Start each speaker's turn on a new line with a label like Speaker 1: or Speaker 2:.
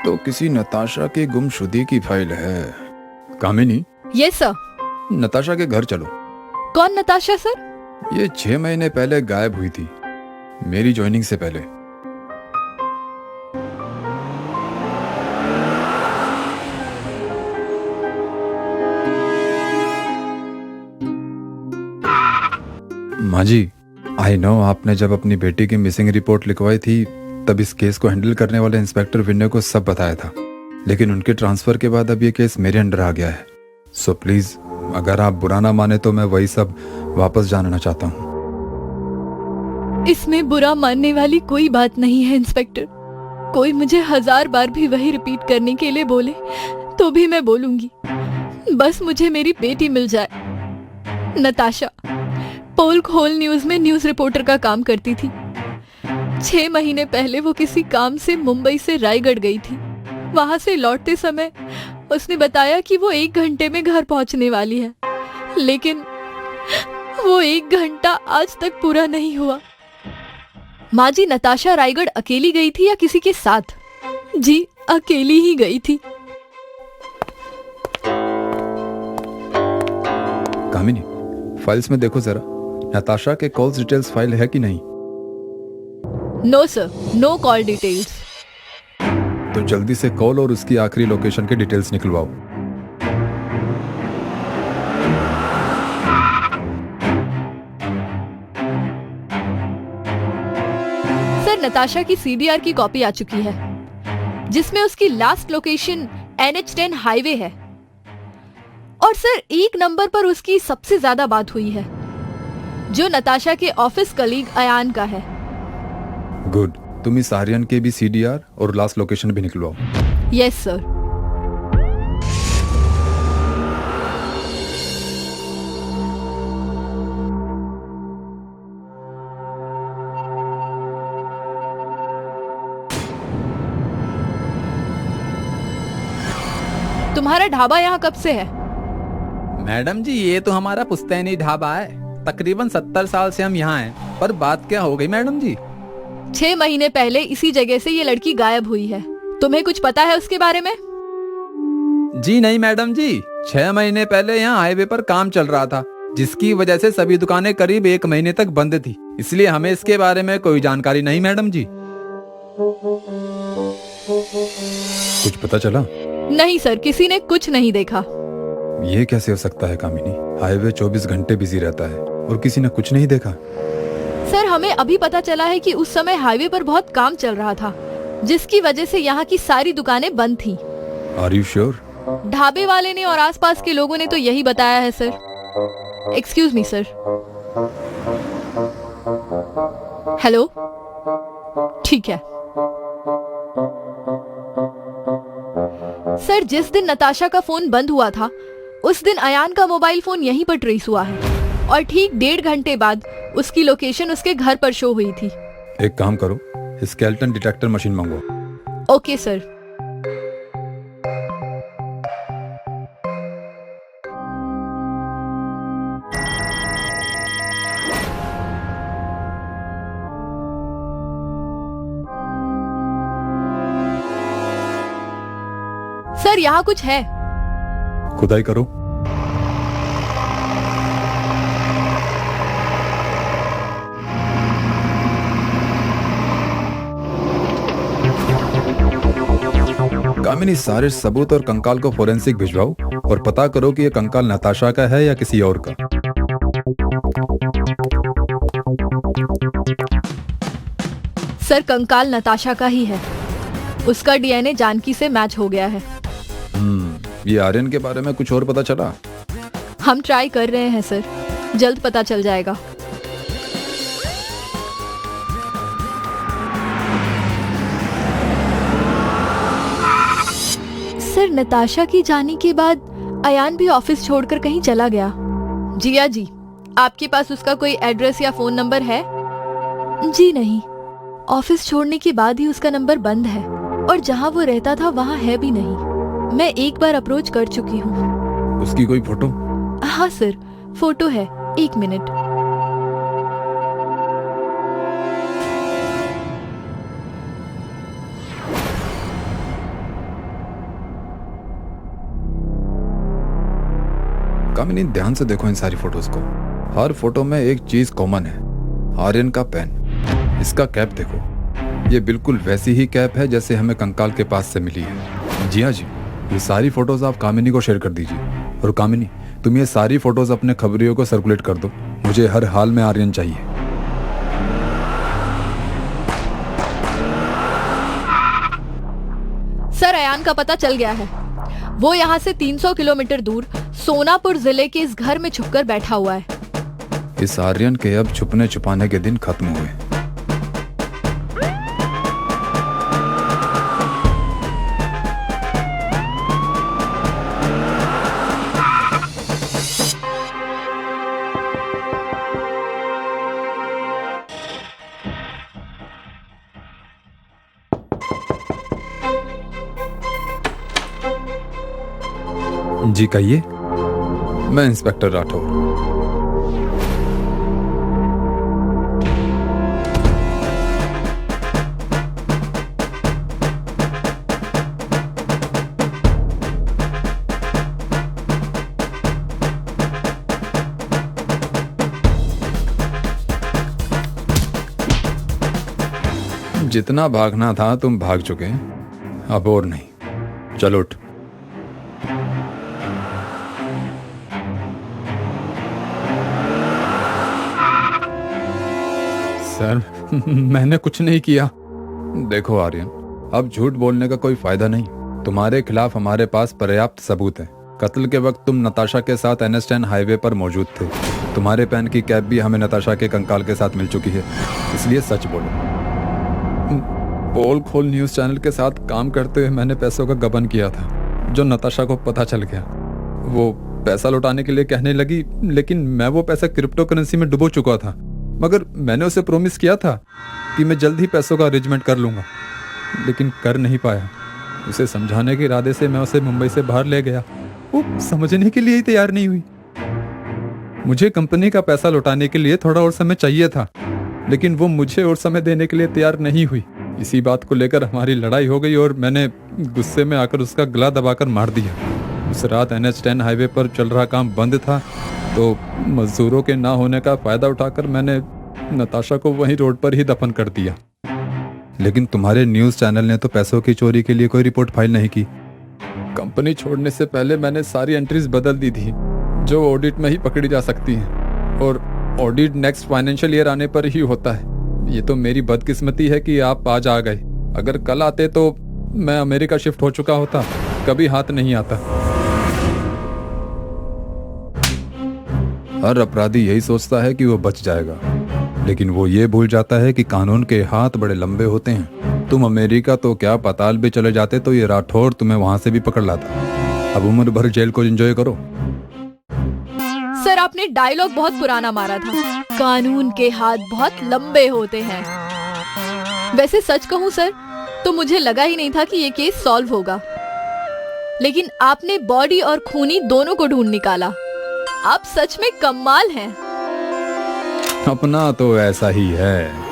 Speaker 1: तो किसी नताशा की गुमशुदगी की फाइल है। कामिनी,
Speaker 2: यस सर।
Speaker 1: नताशा के घर चलो।
Speaker 2: कौन नताशा सर?
Speaker 1: ये 6 महीने पहले गायब हुई थी, मेरी ज्वाइनिंग से पहले। माँ जी, आई नो आपने जब अपनी बेटी की मिसिंग रिपोर्ट लिखवाई थी तब इस केस को हैंडल करने वाले इंस्पेक्टर विनय को सब बताया था, लेकिन उनके ट्रांसफर के बाद अब ये केस मेरे अंडर आ गया है। सो प्लीज, अगर आप बुरा ना माने तो मैं वही सब वापस जानना चाहता हूँ।
Speaker 2: इसमें बुरा मानने वाली कोई बात नहीं है इंस्पेक्टर। कोई मुझे 1000 बार भी वही रिपीट करने के लिए बोले तो भी मैं बोलूंगी। बस मुझे मेरी बेटी मिल जाए। नताशा पोल्क होल न्यूज में न्यूज रिपोर्टर का काम करती थी। 6 महीने पहले वो किसी काम से मुंबई से रायगढ़ गई थी। वहां से लौटते समय उसने बताया कि वो 1 घंटे में घर पहुंचने वाली है, लेकिन वो 1 घंटा आज तक पूरा नहीं हुआ। माँ जी, नताशा रायगढ़ अकेली गई थी या किसी के साथ? जी, अकेली ही गई थी।
Speaker 1: कामिनी, फाइल्स में देखो जरा, नताशा के कॉल्स डिटेल्स फाइल है कि नहीं?
Speaker 2: No sir, no call details.
Speaker 1: तो जल्दी से कॉल और उसकी आखिरी लोकेशन के डिटेल्स निकलवाओ।
Speaker 2: सर, नताशा की सीडीआर की कॉपी आ चुकी है, जिसमें उसकी लास्ट लोकेशन NH10 हाईवे है। और सर, 1 नंबर पर उसकी सबसे ज्यादा बात हुई है, जो नताशा के ऑफिस कलीग अयान का है।
Speaker 1: गुड, तुम इस आर्यन के भी सीडीआर और लास्ट लोकेशन भी निकलवाओ।
Speaker 2: Yes sir. तुम्हारा ढाबा यहाँ कब से है?
Speaker 3: मैडम जी, ये तो हमारा पुश्तैनी ढाबा है। तकरीबन 70 साल से हम यहाँ हैं। पर बात क्या हो गई मैडम जी?
Speaker 2: 6 महीने पहले इसी जगह से ये लड़की गायब हुई है। तुम्हें कुछ पता है उसके बारे में?
Speaker 3: जी नहीं मैडम जी, 6 महीने पहले यहाँ हाईवे पर काम चल रहा था, जिसकी वजह से सभी दुकानें करीब 1 महीने तक बंद थी। इसलिए हमें इसके बारे में कोई जानकारी नहीं मैडम जी।
Speaker 1: कुछ पता चला?
Speaker 2: नहीं सर, किसी ने कुछ नहीं देखा।
Speaker 1: ये कैसे हो सकता है कामिनी? हाईवे 24 घंटे बिजी रहता है और किसी ने कुछ नहीं देखा।
Speaker 2: सर, हमें अभी पता चला है कि उस समय हाईवे पर बहुत काम चल रहा था, जिसकी वजह से यहाँ की सारी दुकानें बंद थीं।
Speaker 1: Are you sure?
Speaker 2: ढाबे वाले ने और आसपास के लोगों ने तो यही बताया है sir. Excuse me sir. Hello, ठीक है सर। जिस दिन नताशा का फोन बंद हुआ था, उस दिन अयान का मोबाइल फोन यहीं पर ट्रेस हुआ है और ठीक 1.5 घंटे बाद उसकी लोकेशन उसके घर पर शो हुई थी।
Speaker 1: एक काम करो, स्केलेटन डिटेक्टर मशीन मंगवाओ।
Speaker 2: Okay sir. सर, यहाँ कुछ है।
Speaker 1: खुदाई करो। कामिनी, सारे सबूत और कंकाल को फोरेंसिक भिजवाओ और पता करो कि ये कंकाल नताशा का है या किसी और का।
Speaker 2: सर, कंकाल नताशा का ही है। उसका डीएनए जानकी से मैच हो गया है।
Speaker 1: ये आर्यन के बारे में कुछ और पता चला?
Speaker 2: हम ट्राई कर रहे हैं सर, जल्द पता चल जाएगा। सर, नताशा की जाने के बाद अयान भी ऑफिस छोड़कर कहीं चला गया। जिया जी, आपके पास उसका कोई एड्रेस या फोन नंबर है? जी नहीं, ऑफिस छोड़ने के बाद ही उसका नंबर बंद है और जहाँ वो रहता था वहाँ है भी नहीं। मैं एक बार अप्रोच कर चुकी हूँ।
Speaker 1: उसकी कोई फोटो?
Speaker 2: हाँ सर, फोटो है। 1 मिनट।
Speaker 1: कामिनी ध्यान से देखो इन सारी फोटोज को। हर फोटो में एक चीज कॉमन है, आर्यन का पेन। इसका कैप देखो, ये बिल्कुल वैसी ही कैप है जैसे हमें कंकाल के पास से मिली है। जी हाँ जी, ये सारी फोटोज आप कामिनी को शेयर कर दीजिए। और कामिनी, तुम ये सारी फोटोज अपने खबरियों को सर्कुलेट कर दो। मुझे हर हाल में आर्यन चाहिए।
Speaker 2: सर, अयान का पता चल गया है। वो यहाँ से 300 किलोमीटर दूर सोनापुर जिले के इस घर में छुपकर बैठा हुआ है।
Speaker 1: इस आर्यन के अब छुपने छुपाने के दिन खत्म हुए। जी कहिए। मैं इंस्पेक्टर राठौर। जितना भागना था तुम भाग चुके हैं, अब और नहीं। चलो उठ।
Speaker 3: सर, मैंने कुछ नहीं किया।
Speaker 1: देखो आर्यन, अब झूठ बोलने का कोई फायदा नहीं। तुम्हारे खिलाफ हमारे पास पर्याप्त सबूत है। कत्ल के वक्त तुम नताशा के साथ NS10 हाईवे पर मौजूद थे। तुम्हारे पेन की कैप भी हमें नताशा के कंकाल के साथ मिल चुकी है, इसलिए सच बोलो।
Speaker 3: पोल खोल न्यूज चैनल के साथ काम करते हुए मैंने पैसों का गबन किया था, जो नताशा को पता चल गया। वो पैसा लौटाने के लिए कहने लगी, लेकिन मैं वो पैसा क्रिप्टो करेंसी में डुबो चुका था। मगर मैंने उसे प्रॉमिस किया था कि मैं जल्द ही पैसों का अरेंजमेंट कर लूंगा, लेकिन कर नहीं पाया। उसे समझाने के इरादे से मैं उसे मुंबई से बाहर ले गया। वो समझने के लिए ही तैयार नहीं हुई। मुझे कंपनी का पैसा लौटाने के लिए थोड़ा और समय चाहिए था, लेकिन वो मुझे और समय देने के लिए तैयार नहीं हुई। इसी बात को लेकर हमारी लड़ाई हो गई और मैंने गुस्से में आकर उसका गला दबाकर मार दिया। उस रात NH10 हाईवे पर चल रहा काम बंद था, तो मजदूरों के ना होने का फायदा उठाकर मैंने नताशा को वहीं रोड पर ही दफन कर दिया।
Speaker 1: लेकिन तुम्हारे न्यूज चैनल ने तो पैसों की चोरी के लिए कोई रिपोर्ट फाइल नहीं की।
Speaker 3: कंपनी छोड़ने से पहले मैंने सारी एंट्रीज बदल दी थी, जो ऑडिट में ही पकड़ी जा सकती हैं, और ऑडिट नेक्स्ट फाइनेंशियल ईयर आने पर ही होता है। ये तो मेरी बदकिस्मती है कि आप आज आ गए। अगर कल आते तो मैं अमेरिका शिफ्ट हो चुका होता, कभी हाथ नहीं आता।
Speaker 1: हर अपराधी यही सोचता है कि वो बच जाएगा, लेकिन वो ये भूल जाता है कि कानून के हाथ बड़े लंबे होते हैं। तुम अमेरिका तो क्या पाताल भी चले जाते तो ये राठौर तुम्हें वहां से भी पकड़ लाता। अब उम्र भर जेल को एंजॉय करो।
Speaker 2: सर, आपने डायलॉग बहुत पुराना मारा था, कानून के हाथ बहुत लंबे होते हैं। वैसे सच कहूं सर, तो मुझे लगा ही नहीं था कि ये केस सॉल्व होगा, लेकिन आपने बॉडी और खूनी दोनों को ढूंढ निकाला। आप सच में कमाल हैं।
Speaker 1: अपना तो ऐसा ही है।